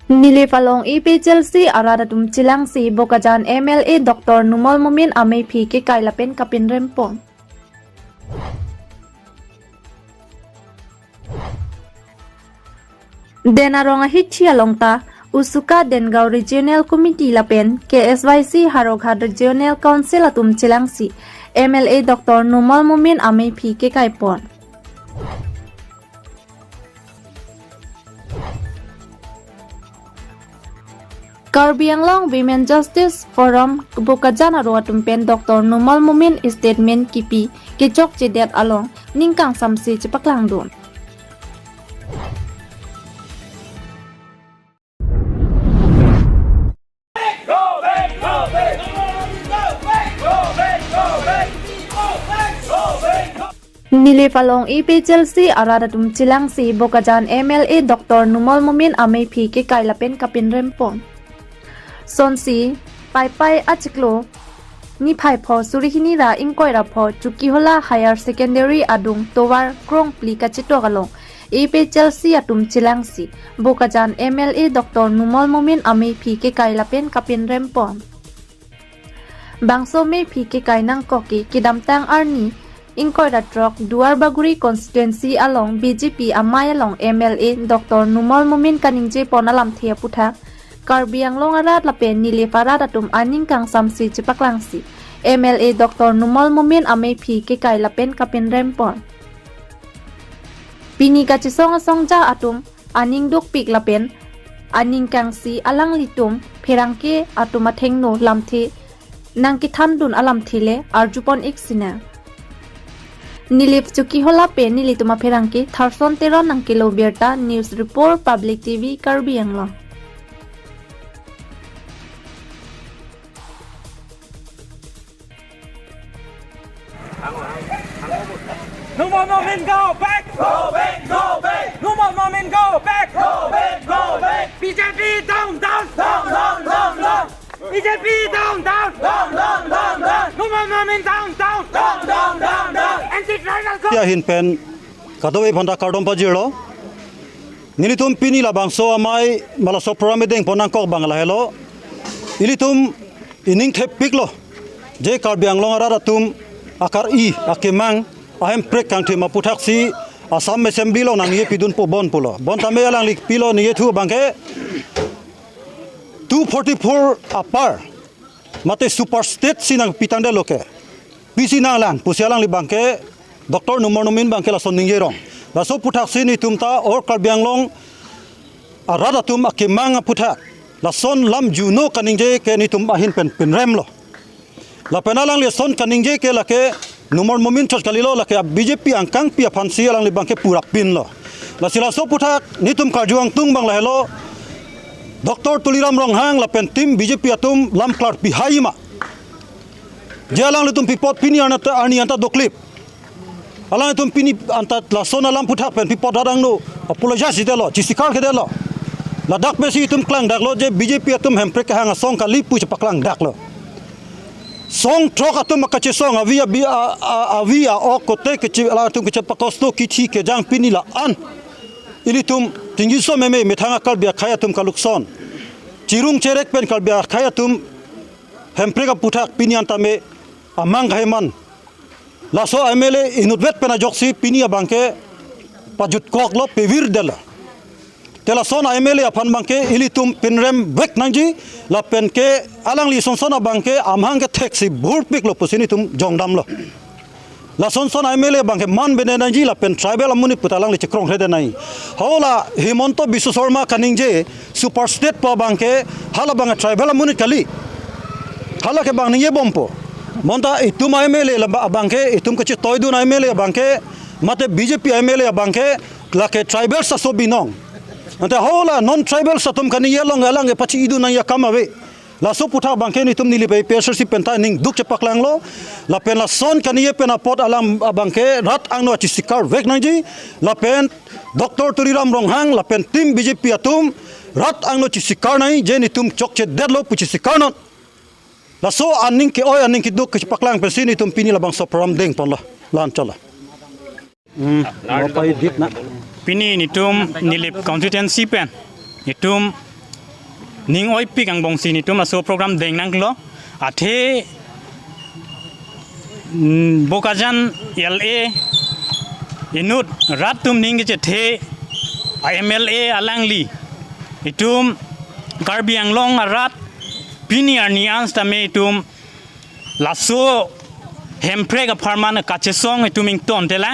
Nilipalong IPCLC aradatum chilang si Bokajan MLA Dr Numol Mumin amay phi ke kailapen kapin rempon. Denarong hitchia longta Usuka Dengau Regional Committee lapen KSYC Haroghat Regional Council atum chilang si MLA Dr Numol Mumin amay phi ke kaipon. Karbi Anglong Women Justice Forum Bokajan aroatum pen Dr Numol Mumin statement kipi kejok jedet along ningkang samsi cepaklang don. Nilipalong IPCLC aradatum chilang si Bokajan MLA Dr Numol Mumin amay phi ke kailapen kapin rempon. Sonsi pai achiklo ni phai pho surihini ra ingkoi ra pho chukihola higher secondary adung towar krong pli kachito galong IPCLC atum chilang si Bokajan MLA Dr Numol Mumin amay phi ke kailapen kapin rempon. Bangso me phi ke kainang koki kidamtang arni ingkoi ra trok Duar Baguri constituency along BJP amay along MLA Dr Numol Mumin kaningje ponalam thia putha Karbi Anglong arat lapen niliparat atum aning kang samsi cipaklangsi MLA Dr Numol Mumin amay phi ke kailapen kapin rempon. Pini kachisong asongja atum aning duk pik lapen aning kang si alang litum pherangke atuma thengno lamthi nangkithandun alamthile arjupon iksina. Nilip chuki hola pe nilituma pherangke tharson teron nangkilo birta news report public TV Karbi Anglong. Numol Mumin go back! Go back! Go back! Numol Mumin go back! Go back! Go back! BJP down! Down! Down! Down! Down! Down! BJP down! Down! Down! Down! Down! Down! Numol Mumin down! Down! Down! Down! Down! Down! Anti-tribal go! Hin pen kadawi phanda kardom pajiro nilitum pini labang so amai malaso pyramiding ponangkok bangla hello ilitum ining thepiklo je Karbi Anglong aratum akar I akemang ahem prek kang thima puthaksi Assam Assembly lo nang ye pidun po bon pulo bon tame alang lik pilo ni thu bangke 244 apar mate super state sinang pitande loke pisi nang lang pusialang li bangke Dr Numol Mumin bangke la son ningerong la so puthaksi ni tumta or Karbi Anglong arada tum akemang puthak la son lam juno kaningje ke ni tum ahin pen penrem lo la penalang le son kaningje ke la ke Numol Mumin chos kalilo la ke BJP angkang pia phansi alang li bangke pura pin lo la sila so puthak nitum karjuang tung bang la hello Dr tuliram Ronghang la pen tim BJP atum lam klar bihaima jalang litum pipot pini anata ani anta doklip alang itum pini anta la sona lam puthak pen pipot dadang no apologize delo chisikar ke delo la dak besi itum klang dak lo je BJP atum hemprek hanga song kali pu chapaklang dak lo song trok atum makache song avia o kote ke ala tum ke chapakosto kithi ke jang pini la an ilitum tinggi so meme methanga kalbia khaya tum kalukson chirung cherek pen kalbia khaya tum hempreka puthak pini antame amang gaiman laso MLA inudvet pena joksi pini abangke pajut kok lo pevir dela tela sona MLA apan bangke ilitum pinrem bek nangji la penke alang li sonsona bangke amhang ke taxi burpik lo pusini tum jongdam lo la sonsona MLA bangke man bene nangji la pen tribal amuni putalang li chikrong hede nai hola Himonto Bisu Sharma kaningje super state pa bangke hala banga tribal amuni kali hala ke bang niye bompo monta itum MLA la bangke itum ke toidun MLA bangke mate BJP MLA bangke la ke tribal sa so binong ante hola non tribal satum kani yelong alang e pachi idu nang ya kamawe la so putha bangke ni tum nili pe pesersi penta ning duk chepaklang lo la pen la son kani ye pena pot alang bangke rat angno chi sikar vek nangji la pen Dr tuliram Ronghang la pen tim BJP atum rat angno chi sikar nai je ni tum chokche dedlo pu chi sikar non la so aning ke oy aning ki duk chepaklang pesini tum pini la bang so pram deng pon la lan chala Pini nitum nilip constituency pen nitum นิงอ้อยปีกังบงสีนี่ตุมมาโซโปรแกรมเด้งนั่งล้ออาเทโบกาจันLAอินุดรัฐตุมนิงก็จะเทMLA อลังลีอิตุมการบีอังลงรัฐพินีอาร์นีอันสตาเมตุมลาโซเฮมเพรกับพาร์มันกัจเจซองอิตุมิงตอนเทละ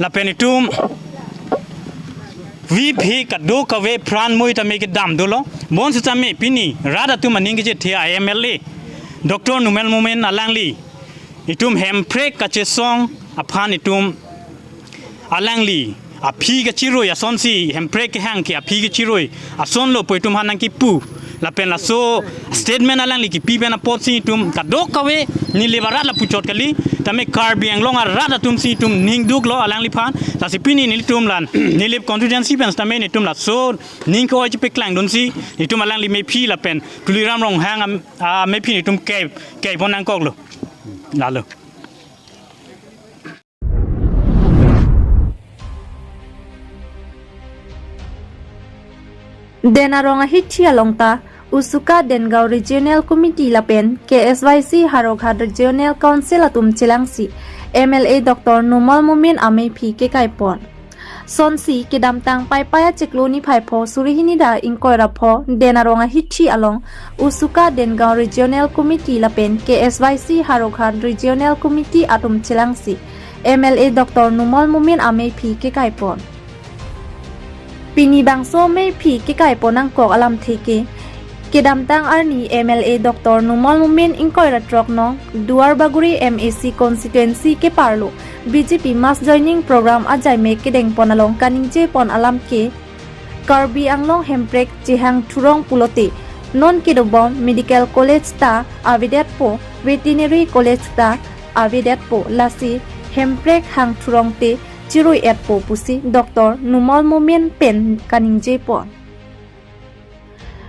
ลาเป็นอิตุมวิพีกัดดูกเวพรานมวยทำให้กิดดำดูล้อบอนสุดท้ายพินีรัฐตุมมันนิงก็จะเทMLA Dr. Numel Mumin Alangli itum hemprek kachesong aphan itum Alangli api ke chiroi ason si hemprek hang ki api ke chiroi ason lo po itum hanang ki pu la pen la so statement Alangli ki pi bena pot si itum kadok kawe ni lebarat la puchot kali tame Karbi Anglong arada tum si itum ning duk lo Alangli phan ta si pini ni tum lan ni lip constituency pen tame ni tum la so ning ko ji pe klang don si itum Alangli me phi la pen tuliram Ronghang me phi ni tum ke bonang kok lo la lo Denarong Hichia Longta Usuka Dengao Regional Committee Lapen KSYC Harokhat Regional Council Atum Chilangsi MLA Dr. Numal Mumin Ame Phi ke Kaipon Sonsi Kidam Tang Pai Pai Chikloni Phaipo Surihinida Inkoirapho Denarong Hichi Along Usuka Dengao Regional Committee Lapen KSYC Harokhat Regional Committee Atum Chilangsi MLA Dr. Numal Mumin Ame Phi ke Kaipon Pini bangso me phi ke kai ponang kok alam theke kedam tang arni MLA Dr. Numal Mumin inkoi ratrok no Duar Baguri MAC constituency ke parlo BJP mass joining program ajai me kedeng ponalong kaningje pon alam ke Karbi Anglong hemprek jihang thurong pulote non kedobom medical college ta avidet po veterinary college ta avidet po lasi hemprek hang thurong te Chiroi et po pusi Dr. Numal Mumin pen kaningje pon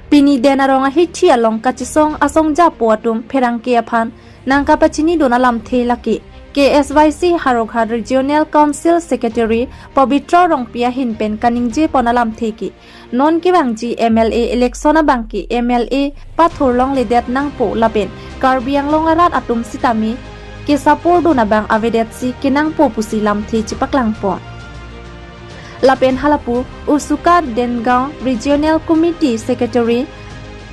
Pini denarong hichi along kachisong asong ja po atum pherangke aphan nangka pachini donalam thelaki KSYC Harokhat Regional Council Secretary Pavitra Rongpia hin pen kaningje ponalam theki non ki bangji MLA election bangki MLA pathorlong ledet nang po lapen Karbi Anglong arat atum sitami Kesapur dona bang avedet si kinang po pusi lam thi chipaklang pon Lapen halapu Usuka Dengao Regional Committee Secretary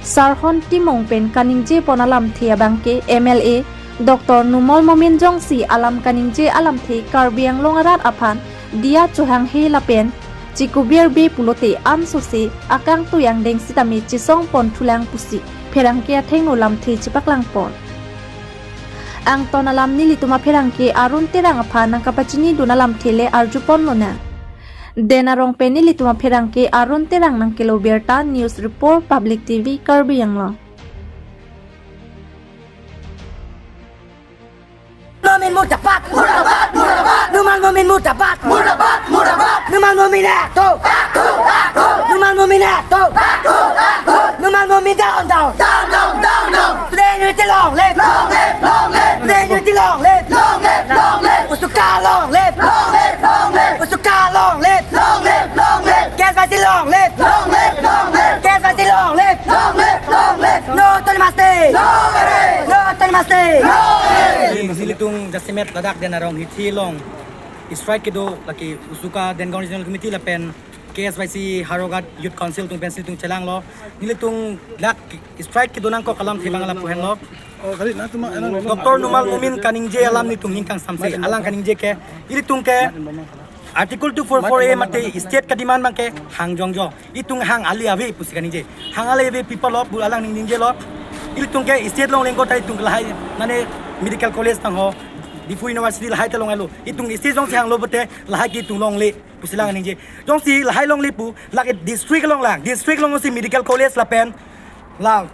Sarhon Timong pen kaningje ponalam thia bangke MLA Dr. Numal Mumin Jongsi alam kaningje alam thi Karbi Anglong arat aphan dia chuhang he lapen chikubir be pulote am sose akang tuyang deng sitami chisong pon thulang pusi pherangke thengno lam thi chipaklang pon Ang tonalam ni lituma pherangke arun terang apha nangkapachini donalam thele arjupon lona Denarong peni lituma pherangke arun terang nangkelo berta news report public TV Karbi Anglong Mumin murtabat murtabat murtabat Numal Mumin murtabat murtabat murtabat Numal Mumin to Numal Mumin to Numal Mumin down down down down down down Today you need long live long live long live Today you need long live long live long live Usuka long live long live long live Usuka long live long live long live KSYC long live long live long live KSYC long live long live long live No Tolimaste No No Tolimaste No Silitung jasimet ladak dan arong hithi long strike kido laki Usuka Dengao Regional Committee lapen KSYC Harokhat Youth Council tung pen silitung celang lo nilitung lak strike kido nang ko kalam thibang alam puhen lo Dr. Numal Mumin kaningje alam nitung hingkang samse alang kaningje ke ilitung ke Article 244A mate state ka demand bangke hang jongjo itung hang ali ave pusi kaningje hang ali ave people lo bu alang ningje lo ilitung ke state long lengko tai tung lahai mane medical college tang ho Difu University lahai talong alo itung state jong siang lo bote lahai ki tung long le pusilang ningje jong si lahai long le pu lak district long lang district long si medical college la pen la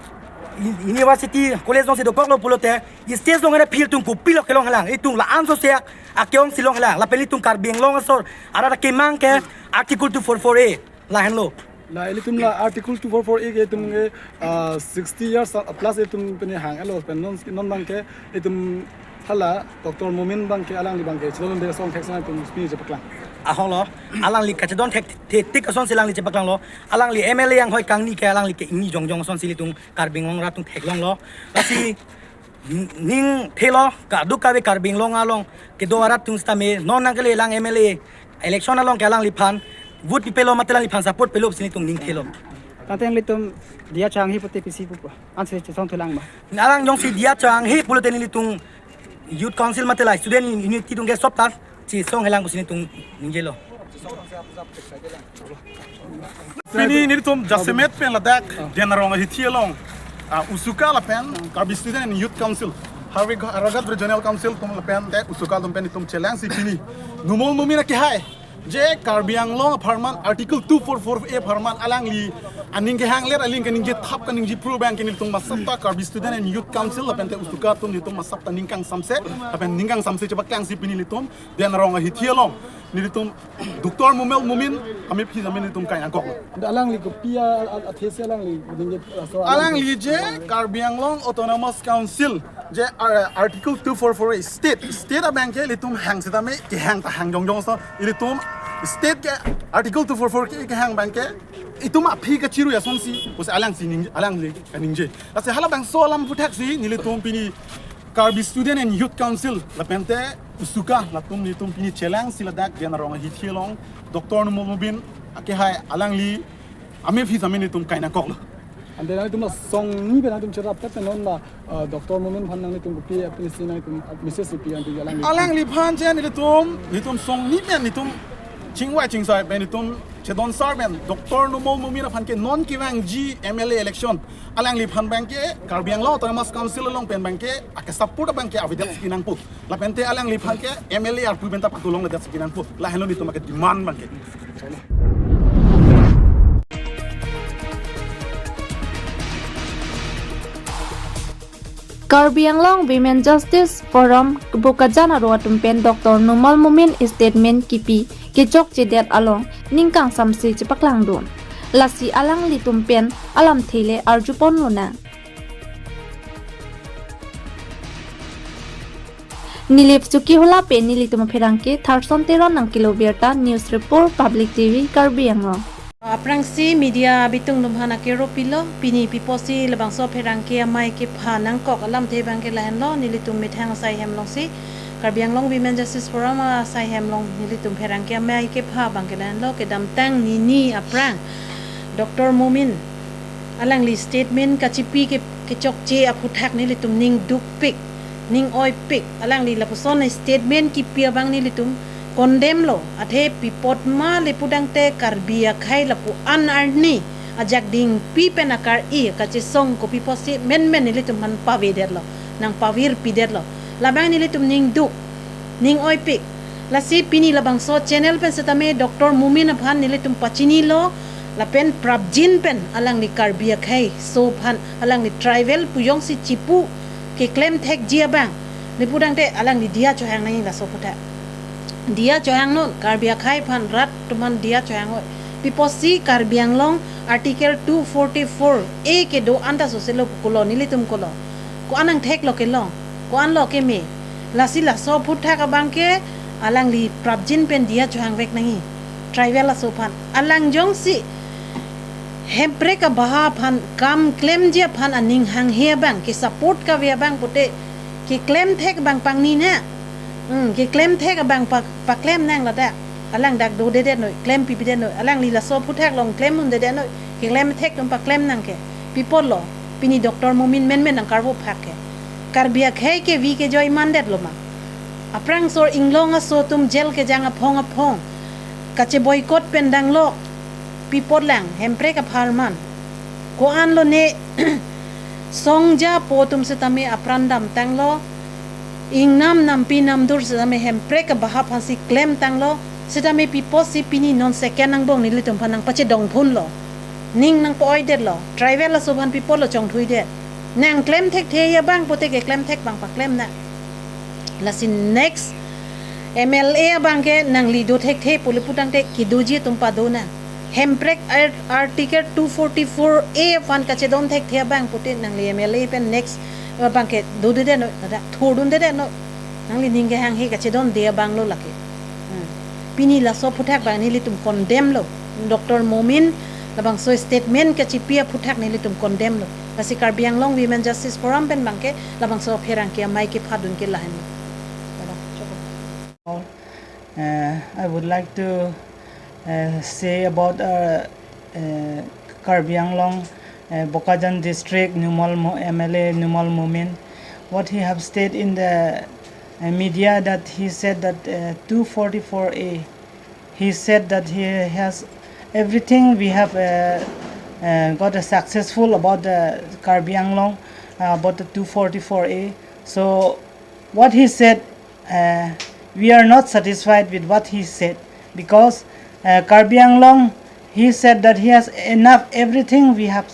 university college jong si dokok lo pulote state long ada phil tung pu pilok long halang itung la anso seak akyong silong halang la pen itung Karbi Anglong asor ara ke mang ke article 244A la hen lo La ili tum la article 244 ke tum 60 years plus tum peni hang alo pen non bang ke tum hala Dr. Mumin bang ke alang di bang ke chilon de song thek sang tum speech paklang ahong lo alang li kachadon thek tik ason silang li chepaklang lo alang li MLA yang hoi kang ni ke alang li ke ingi jong son silitung karbing long ratung thek long lo asi ning thelo ka du ka be karbing long along ke do arat tung stame non nang ke lang MLA election along ke alang li phan vote pi pelo matelang li phan support pelo silitung ning thelo Tantang litum dia chang hi puti pisi pu anse chong thulang ba alang jong si dia chang hi puloten litung youth council matelai student unity tung ge sop ta chi song helang busini tung ninjelo Pini ni tum jasemet pen ladak generong hi thielong usuka la pen Karbi student and youth council Haragat regional council tum la pen de usuka tum pen tum chelang si pini numol numina ki hai je Karbi Anglong farman article 244A farman alang li aning ke hangler aling ke ning je thap ka ning ji pro bank ni tum masapta Karbi student and youth council la pen te usuka tum ni tum masapta ningkang samse la pen ningkang samse chaba klang si pini li tum generong hi thielong ni tum Dr. Mumel Mumin kami phi zaman ni tum kai angkok alang li ko pia athese alang li dinge alang li je Karbi Anglong autonomous council je article 244 state bank ke li tum hang setame ki hang ta hang jong so li tum state ke article 244 ke hang bank ke itu ma phi ka chiru ya son si us alang si ning alang li kaning je la se hala bang so lam putak si ni li tum pini Karbi student and youth council la pente usuka la tum ni tum pini chelang sila dak generong hi thielong Dr. Numobin ake hai alang li ame phi zaman ni tum kaina kok lo ande na tum song ni be na tum chera pet non na Dr. Momen phan nang ni tum pi apni na tum Mississippi anti alang li phan chen ni tum song ni ben ni tum chingwai chingsai ben ni tum chedon sar ben Dr. Numol Mumina phan ke non kiwang G MLA election alang li phan bank ke Karbi Anglong autonomous council long pen bank ke ake support bank ke avidat skinang pu la pente alang li phan ke MLA arpu benta patulong la dat skinang pu la hello ni tum ke demand bank ke Karbi Anglong Women Justice Forum bukajan aro tumpen Dr. Numol Mumin statement kipi kechok jedet along ningkang samsi chepaklang don lasi alang li tumpen alam thile arjupon lona Nilip Suki Hula Pe Nilitum Perangke Tharson Teron Nang Kiloberta News Report Public TV Karbi Anglong aprangsi media bitung numhana ke ropilo pini piposi lebang so perangke mai ke phanang kok alam the bang ke lain lo nilitum mithang sai hemlong si Karbi Anglong Women Justice Forum sai hemlong nilitum perangke mai ke pha bang ke lain lo ke dam tang ni aprang Dr. Mumin alang li statement kachipi ke chok che aphuthak nilitum ning duk pik ning oi pik alang li lapuson statement ki pia bang nilitum condemn lo athe pipot ma lepudang te Karbia khai lapu anarni ajak ding pi penakar I kache song ko piposi men nilitum man paveder lo nang pavir pider lo labang nilitum ning duk ning oi pik lasi pini labang so channel pen setame Dr. Mumin phan nilitum pachini lo lapen prabjin pen alang ni Karbia khai so phan alang ni tribal puyong si chipu ke claim thek jia bang lepudang te alang ni dia cho hang nai la so putha dia choyang non Karbia khai phan rat tuman dia choyang oi piposi Karbi Anglong article 244A ke do anta soselo kulo nilitum kulo ko anang thek lo ke long ko an lo ke me lasi la so phutha ka bang ke alang li prabjin pen dia choyang vek nahi tribal la so phan alang jong si hempre ka baha phan kam claim je phan aning hang he bang ke support ka ve bang pute ke claim thek bang pang ni na ke claim thek bang pa claim nang la da alang dak do de noi claim pi de noi alang li la so puthak long claim mun de noi ke claim thek tum pa claim nang ke people lo pini Dr. Mumin men nang karbo phak ke Karbia khai ke vi ke joy mandet lo ma aprang sor inglong so tum jail ke jang phong kache boycott pendang lo people lang hempre ka pharman ko an lo ne songja po tum se tame aprandam tang lo ingnam nam pinam dur setame hempre ka baha phansi claim tanglo setame piposi pini non second nang bong nilitum phanang pache dong phun lo ning nang poi det lo tribal la soban people lo chong thui det nang claim thek the ya bang pote ke claim thek bang pa claim na la sin next MLA bang ke nang li do thek the puliputang te kiduji tumpa do na hemprek article 244A fan kache don thek the bang pote nang li MLA pen next bang ke do de no da thudun de no nang li ning ke hang he kache don de bang lo lake pini la so phuthak ba ni litum condemn lo Dr. Momin labang so statement ke chipia phuthak ni litum condemn lo pasi Karbi Anglong Women Justice Forum ben bangke labang so pherang ke mai ke phadun ke lahan I would like to say about Karbi Anglong Bokajan district MLA Numal Momin. What he have stated in the media that he said that 244A, he said that he has everything. We have got a successful about the Karbi Anglong about the 244A. So what he said, we are not satisfied with what he said, because Karbi Anglong, he said that he has enough everything. We have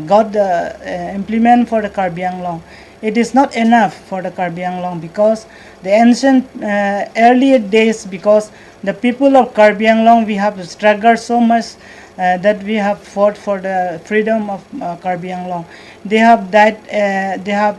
got the implement for the Karbi Anglong. It is not enough for the Karbi Anglong, because the ancient earlier days, because the people of Karbi Anglong, we have struggled so much that we have fought for the freedom of Karbi Anglong. They have died, they have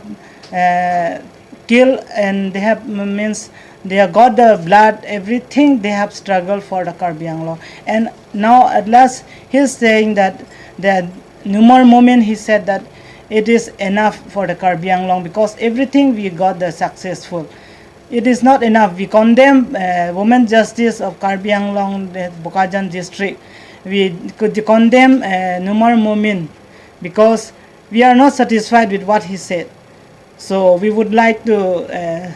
killed, and they have means they have got the blood, everything they have struggled for the Karbi Anglong. And now at last he's saying that the Numal Momin, he said that it is enough for the Karbi Anglong, because everything we got the successful. It is not enough. We condemn women justice of Karbi Anglong, the Bokajan district. We could condemn Numal Momin, because we are not satisfied with what he said. So we would like to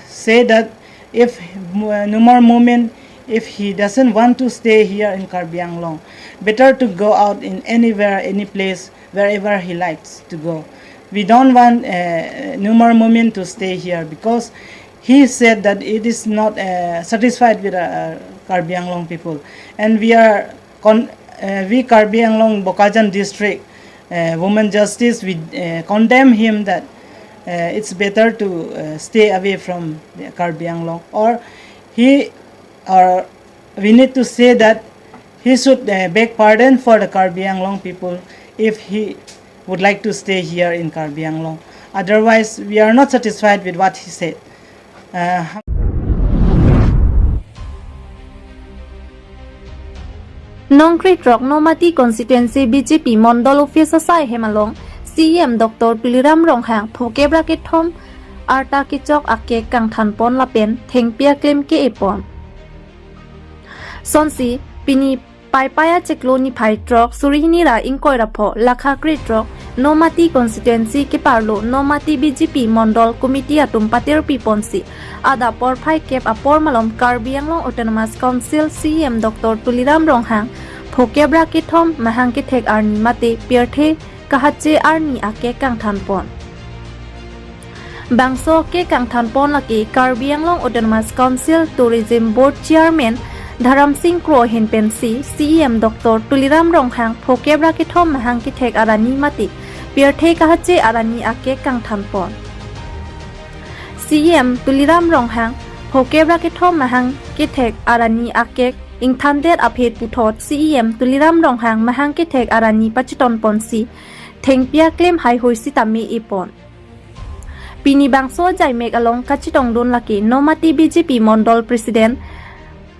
say that if Numal Momin, if he doesn't want to stay here in Karbi Anglong, better to go out in anywhere, any place, wherever he likes to go. We don't want Numal Momin to stay here, because he said that it is not satisfied with Karbi Anglong people. And we Karbi Anglong Bokajan district women justice, we condemn him that it's better to stay away from the Karbi Anglong, or we need to say that he should beg pardon for the Karbi Anglong people if he would like to stay here in Karbi Anglong. Otherwise, we are not satisfied with what he said. Nongkri Trok Nomati Constituency BJP Mondol Office Asai Hemalong CM Dr. tuliram Ronghang Phoke Bracket Thom Arta Kichok Ake Kang Than Pon Lapen Theng Pia Claim Ke Epon Sonsi Pini Paipaya Chekloni Pai Trok Surihini Ra Inkoi Rapho Lakha Kri Trok Nomati Constituency Ke Parlo Nomati BJP Mondol Committee Atum Patir Piponsi Adapor Pai Kep Apor Malom Karbi Anglong Autonomous Council CM Dr. tuliram Ronghang Phoke Bracket Thom Mahang Ke Thek Arni Mate Pierthe Kahache Arni Ake Kang Than Pon Bangso Ke Kang Than Pon Laki Karbi Anglong Autonomous Council Tourism Board Chairman Dharam Singh Kro Hin Pensi CM Dr. tuliram Ronghang Phoke Bracket Thom Mahang Ke Thek Arani Mati Pierthe Kahache Arani Ake Kang Than Pon CM tuliram Ronghang Phoke Bracket Thom Mahang Ke Thek Arani Ake Ingthandet Aphet Puthot CM tuliram Ronghang Mahang Ke Thek Arani Pachiton Ponsi Thengpia Claim Hai Hoi Sitami Ipon Pini Bangso Jai Mek Along Kachitong Don Laki Nomati BJP Mondol President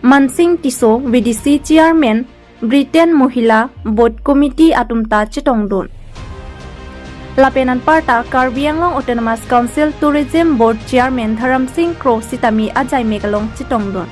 Mansing Tiso VDC Chairman Britain Mohila Board Committee Atumta Chitong Don Lapenan Parta Karbi Anglong Autonomous Council Tourism Board Chairman Dharam Singh Kro Sitami Ajai Mek Along Chitong Don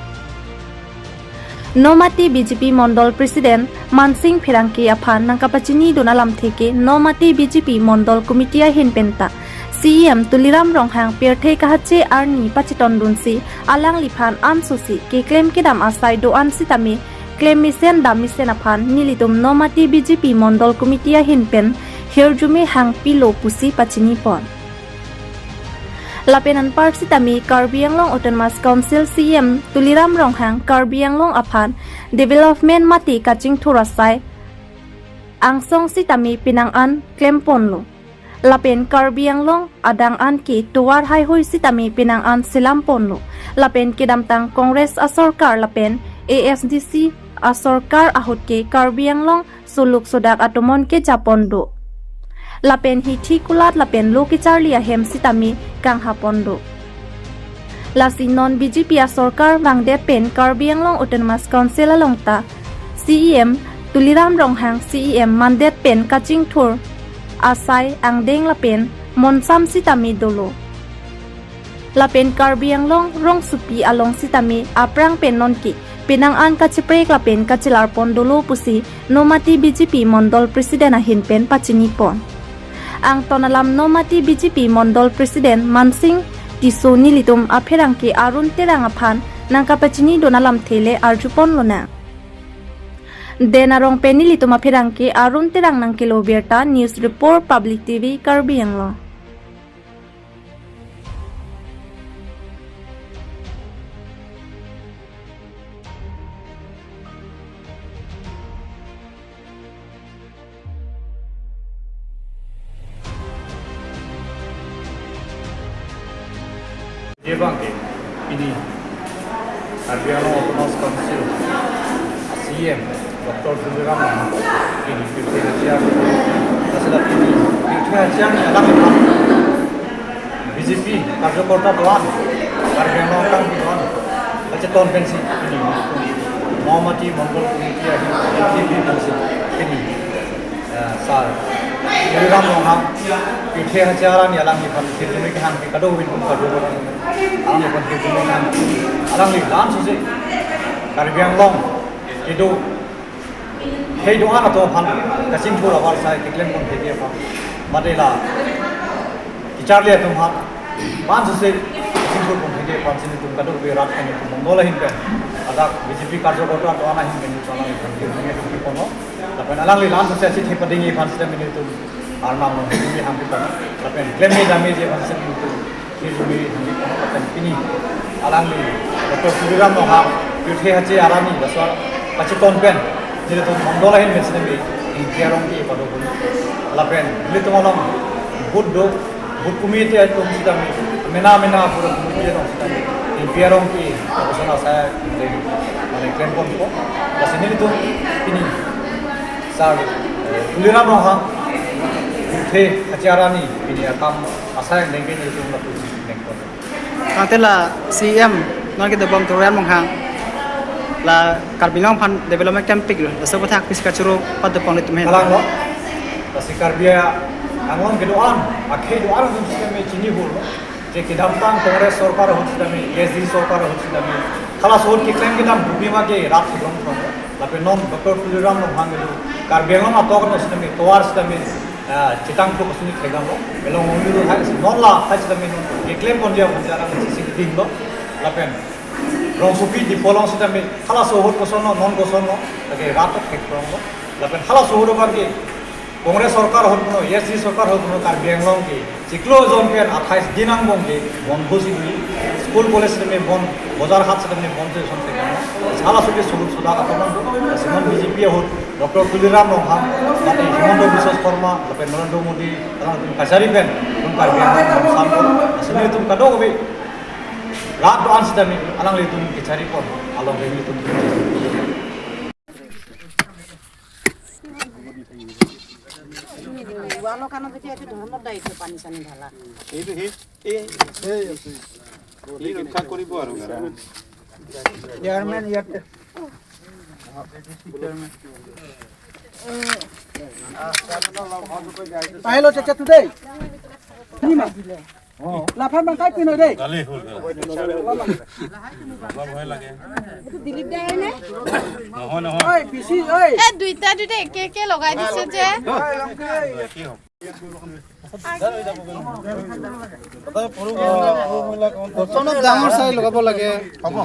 Nomati BJP Mondol President Mansing Phirangki Aphan Nangkapachini Donalam Theke Nomati BJP Mondol Committee Hinpenta CM tuliram Ronghang Pierthe Kahache Arni Pachiton Dunsi Alang Liphan Ansusi Ke Claim Kidam Asai Do Ansitami Claim Misen Dam Misen Aphan Nilitum Nomati BJP Mondol Committee Hinpen Herjume Hang Pilo Pusi Pachini Pon Lapenan Parsitami Karbi Anglong Autonomous Council CM tuliram Ronghang Karbi Anglong Aphan Development Mati Kaching Thurasai Angsong Sitami Pinangan Claim Ponlo Lapen Karbi Anglong Adang An Ki Tuwar Hai Hoi Sitami Pinangan Silam Ponlo Lapen Kidamtang Congress Asorkar Lapen ASDC Asorkar Ahutke Karbi Anglong Suluk Sodak Atomon Ke Japondo Lapen Hithi Kulat Lapen Loki Charlie Ahem Sitami Kang Hapondo lasi non BJP sarkar bangde pen Karbi Anglong Autonomous Council alongta CEM tuliram Ronghang CEM mandet pen kaching thur asai angdeng la pen monsam sitami dolo la pen Karbi Anglong rong supi along sitami aprang pen nonki pinang an kachiprek la pen kachilar pon dolo pusi nomati BJP mondol president ahin pen pachini pon ang tonalam nomati BJP mondol president Mansing tiso nilitum apherangki arun terang aphan nangka pachini donalam thele arjupon lona denarong penilitum apherangki arun terang nangkilo Abirta news report public TV Karbi Anglong Bangke ini Karbi Anglong Autonomous Council CM Dr. tuliram ini PTKA Adap ini PTKA Adap BJP Karjokorta Tuan Karbi Anglong Kang Tuan Aceton pensi ini Muhammadi Mongol India BJP Leadership ini sar tuliram Ronghang PTKA ni alang ipan kirjumi kan kado win kado alang ipan kirjumi kan alang li dan sisi Karbi Anglong itu hei doa atau pan kasing pura awal saya diklaim kon dia apa madela bicara lihat tuh pan pan sisi kasing pura kon dia pan sini tuh kado berat kan itu monggola hin kan ada BJP Karjokorta atau anak hin kan itu alang ipan kirjumi itu kono tapi alang li dan sisi sih pedingi pan sini itu armam ini hampir tapi klaim ni damage je pan sini itu kirjumi hampir tapi ini alang li Dr. tuliram Ronghang PTKA arani dasar pasti konven jadi tu monggola hin ben sini di tiarong ki pada pun lapen beli tu malam buddo bud kumiti itu sudah mena pura kumiti itu sudah di tiarong ki sana saya dari mana klaim pun ko di sini itu ini sar tuliram Ronghang PTKA arani ini akan asal yang dengki itu untuk dengkon Kantela CM non kita bom tuliram Ronghang la Karbi Anglong pan development camping lo dasar pathak piska churu pada pon itu men kalang lo dasar Karbi Anglong kedoan akhir doan untuk sistem chini hul je kidamtang Kongres sarkar hul sistem SD sarkar hul sistem kala sor ki claim kidam bima ke rat kidam from lape non Dr. tuliram Ronghang itu Karbi Anglong atau kan sistem toar sistem citang ko kusini khegam lo belong undu hai non la hai sistem ke claim pon dia bicara sisi ding lo lape rong supi di polong sudah me khala sohor kosono non kosono lagi ratok kekrom lo lapen khala sohor bagi Kongres sarkar hot kono SD sarkar hot kono Karbi Anglong ki ciklo zone pen 28 dinang bong ki bon bosi dui school college me bon bazar hat se me bon se son se kono khala supi sodak apon simon BJP hot Dr. tuliram Ronghang lati Himando Biswas Sharma lapen Narendra Modi rang kasari pen tum Karbi Anglong sampo asli tum kado be rat doan sudah mi alang le tum kicari pon along le tum wano kana beti ati dhormo dai to pani sani dhala itu ini kan koribo aru chairman yat Hello chacha today ni ma Lafarge মাথায় পিন রে গালি হল বাবা ভয় লাগে এটো দিলীপ দা নে নহয় নহয় ওই পিসি ওই এ দুইটা কে লগাই দিছে যে কি হ'ব ডাঙৰ চাই লগাব লাগে হ'ব